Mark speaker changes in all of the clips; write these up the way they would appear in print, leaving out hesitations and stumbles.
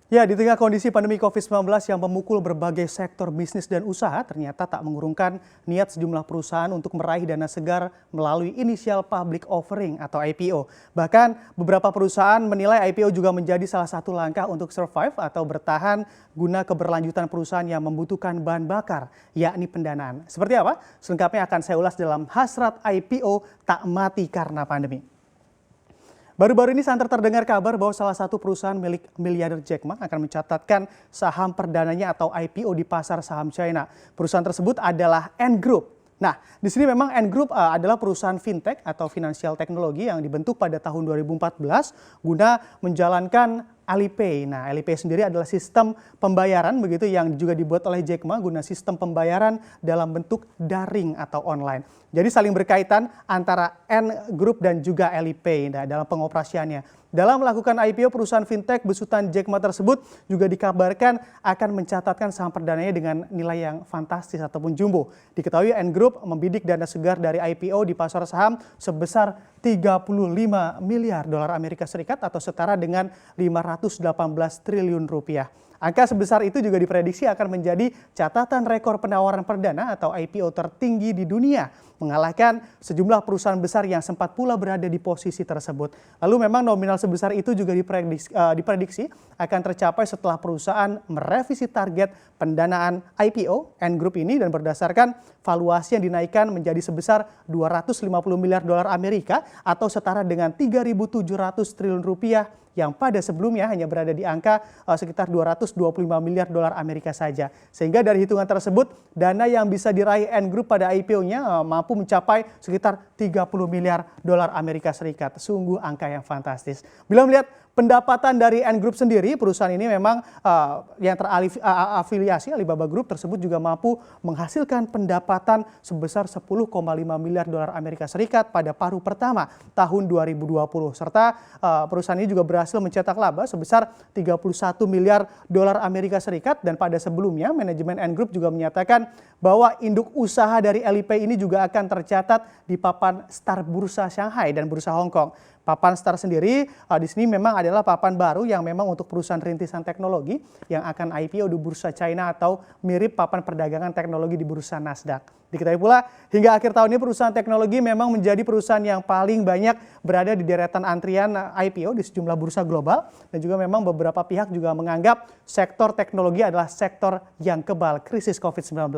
Speaker 1: Ya, di tengah kondisi pandemi COVID-19 yang memukul berbagai sektor bisnis dan usaha, ternyata tak mengurungkan niat sejumlah perusahaan untuk meraih dana segar melalui initial public offering atau IPO. Bahkan beberapa perusahaan menilai IPO juga menjadi salah satu langkah untuk survive atau bertahan guna keberlanjutan perusahaan yang membutuhkan bahan bakar, yakni pendanaan. Seperti apa? Selengkapnya akan saya ulas dalam Hasrat IPO Tak Mati Karena Pandemi. Baru-baru ini santer terdengar kabar bahwa salah satu perusahaan milik miliarder Jack Ma akan mencatatkan saham perdananya atau IPO di pasar saham China. Perusahaan tersebut adalah Ant Group. Nah, di sini memang Ant Group adalah perusahaan fintech atau finansial teknologi yang dibentuk pada tahun 2014 guna menjalankan Alipay. Nah, Alipay sendiri adalah sistem pembayaran begitu yang juga dibuat oleh Jack Ma guna sistem pembayaran dalam bentuk daring atau online. Jadi saling berkaitan antara Ant Group dan juga Alipay dalam pengoperasiannya. Dalam melakukan IPO, perusahaan fintech besutan Jack Ma tersebut juga dikabarkan akan mencatatkan saham perdananya dengan nilai yang fantastis ataupun jumbo. Diketahui Ant Group membidik dana segar dari IPO di pasar saham sebesar 35 miliar dolar Amerika Serikat atau setara dengan 518 triliun rupiah. Angka sebesar itu juga diprediksi akan menjadi catatan rekor penawaran perdana atau IPO tertinggi di dunia, mengalahkan sejumlah perusahaan besar yang sempat pula berada di posisi tersebut. Lalu memang nominal sebesar itu juga diprediksi akan tercapai setelah perusahaan merevisi target pendanaan IPO Ant Group ini dan berdasarkan valuasi yang dinaikkan menjadi sebesar 250 miliar dolar Amerika atau setara dengan 3.700 triliun rupiah yang pada sebelumnya hanya berada di angka sekitar 225 miliar dolar Amerika saja. Sehingga dari hitungan tersebut, dana yang bisa diraih Ant Group pada IPO-nya mampu mencapai sekitar 30 miliar dolar Amerika Serikat. Sungguh angka yang fantastis. Bila melihat pendapatan dari Ant Group sendiri, perusahaan ini memang yang terafiliasi Alibaba Group tersebut juga mampu menghasilkan pendapatan sebesar 10,5 miliar dolar Amerika Serikat pada paruh pertama tahun 2020. Serta perusahaan ini juga berhasil mencetak laba sebesar 31 miliar dolar Amerika Serikat dan pada sebelumnya manajemen Ant Group juga menyatakan bahwa induk usaha dari Alipay ini juga akan tercatat di papan Star Bursa Shanghai dan Bursa Hong Kong. Papan Star sendiri di sini memang adalah papan baru yang memang untuk perusahaan rintisan teknologi yang akan IPO di Bursa China atau mirip papan perdagangan teknologi di Bursa Nasdaq. Diketahui pula hingga akhir tahun ini perusahaan teknologi memang menjadi perusahaan yang paling banyak berada di deretan antrian IPO di sejumlah bursa global dan juga memang beberapa pihak juga menganggap sektor teknologi adalah sektor yang kebal krisis COVID-19.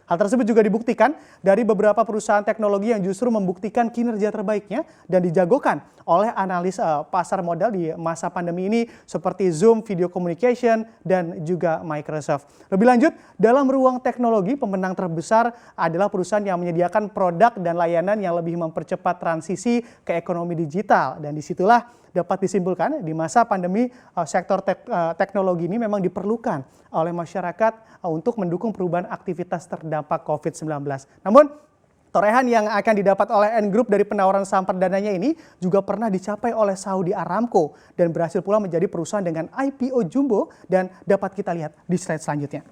Speaker 1: Hal tersebut juga dibuktikan dari beberapa perusahaan teknologi yang justru membuktikan kinerja terbaiknya dan dijagokan oleh analis pasar modal di masa pandemi ini seperti Zoom Video Communication dan juga Microsoft. Lebih lanjut, dalam ruang teknologi pemenang terbesar adalah perusahaan yang menyediakan produk dan layanan yang lebih mempercepat transisi ke ekonomi digital dan disitulah dapat disimpulkan di masa pandemi sektor teknologi ini memang diperlukan oleh masyarakat untuk mendukung perubahan aktivitas terdampak COVID-19. Namun torehan yang akan didapat oleh Ant Group dari penawaran saham perdananya ini juga pernah dicapai oleh Saudi Aramco dan berhasil pula menjadi perusahaan dengan IPO jumbo dan dapat kita lihat di slide selanjutnya.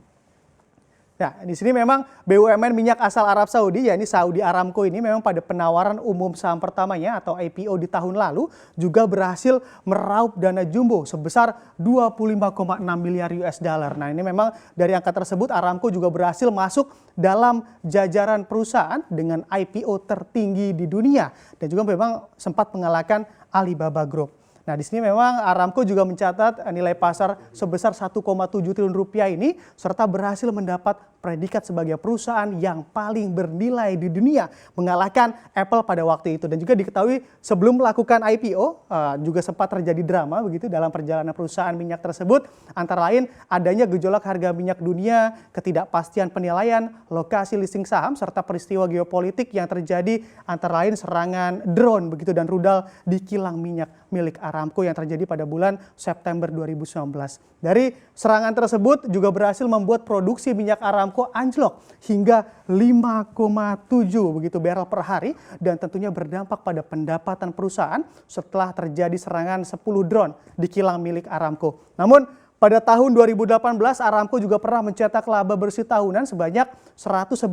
Speaker 1: Nah, di sini memang BUMN minyak asal Arab Saudi, yakni Saudi Aramco ini memang pada penawaran umum saham pertamanya atau IPO di tahun lalu juga berhasil meraup dana jumbo sebesar 25,6 miliar US dollar. Nah, ini memang dari angka tersebut Aramco juga berhasil masuk dalam jajaran perusahaan dengan IPO tertinggi di dunia dan juga memang sempat mengalahkan Alibaba Group. Nah, di sini memang Aramco juga mencatat nilai pasar sebesar 1,7 triliun rupiah ini serta berhasil mendapat predikat sebagai perusahaan yang paling bernilai di dunia mengalahkan Apple pada waktu itu dan juga diketahui sebelum melakukan IPO juga sempat terjadi drama begitu dalam perjalanan perusahaan minyak tersebut antara lain adanya gejolak harga minyak dunia, ketidakpastian penilaian, lokasi listing saham serta peristiwa geopolitik yang terjadi antara lain serangan drone begitu dan rudal di kilang minyak milik Aramco yang terjadi pada bulan September 2019. Dari serangan tersebut juga berhasil membuat produksi minyak Aramco anjlok hingga 5,7 begitu barrel per hari dan tentunya berdampak pada pendapatan perusahaan setelah terjadi serangan 10 drone di kilang milik Aramco. Namun Pada tahun 2018, Aramco juga pernah mencetak laba bersih tahunan sebanyak 111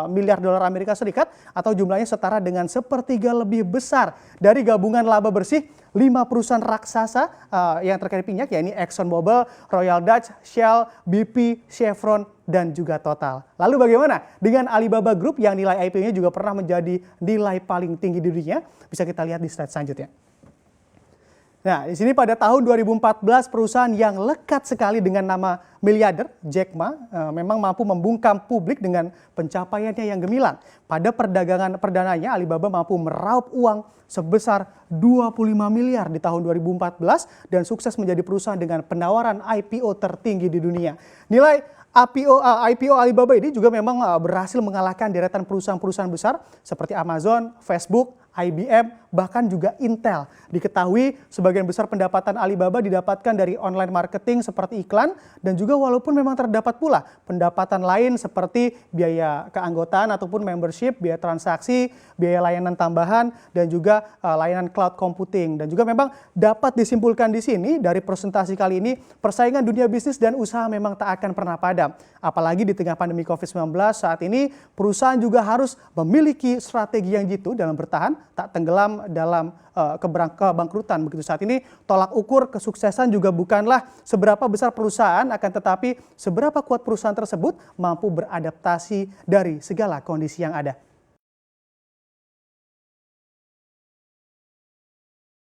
Speaker 1: miliar dolar Amerika Serikat atau jumlahnya setara dengan sepertiga lebih besar dari gabungan laba bersih 5 perusahaan raksasa yang terkait minyak, yakni ExxonMobil, Royal Dutch, Shell, BP, Chevron, dan juga Total. Lalu bagaimana dengan Alibaba Group yang nilai IPO-nya juga pernah menjadi nilai paling tinggi di dunia? Bisa kita lihat di slide selanjutnya. Nah, di sini pada tahun 2014 perusahaan yang lekat sekali dengan nama miliarder Jack Ma memang mampu membungkam publik dengan pencapaiannya yang gemilang. Pada perdagangan perdananya Alibaba mampu meraup uang sebesar 25 miliar di tahun 2014 dan sukses menjadi perusahaan dengan penawaran IPO tertinggi di dunia. Nilai IPO Alibaba ini juga memang berhasil mengalahkan deretan perusahaan-perusahaan besar seperti Amazon, Facebook, IBM, bahkan juga Intel. Diketahui sebagian besar pendapatan Alibaba didapatkan dari online marketing seperti iklan dan juga walaupun memang terdapat pula pendapatan lain seperti biaya keanggotaan ataupun membership, biaya transaksi, biaya layanan tambahan dan juga layanan cloud computing. Dan juga memang dapat disimpulkan di sini dari presentasi kali ini persaingan dunia bisnis dan usaha memang tak akan pernah padam. Apalagi di tengah pandemi COVID-19 saat ini perusahaan juga harus memiliki strategi yang jitu dalam bertahan tak tenggelam dalam kebangkrutan. Begitu saat ini tolak ukur kesuksesan juga bukanlah seberapa besar perusahaan, akan tetapi seberapa kuat perusahaan tersebut mampu beradaptasi dari segala kondisi yang ada.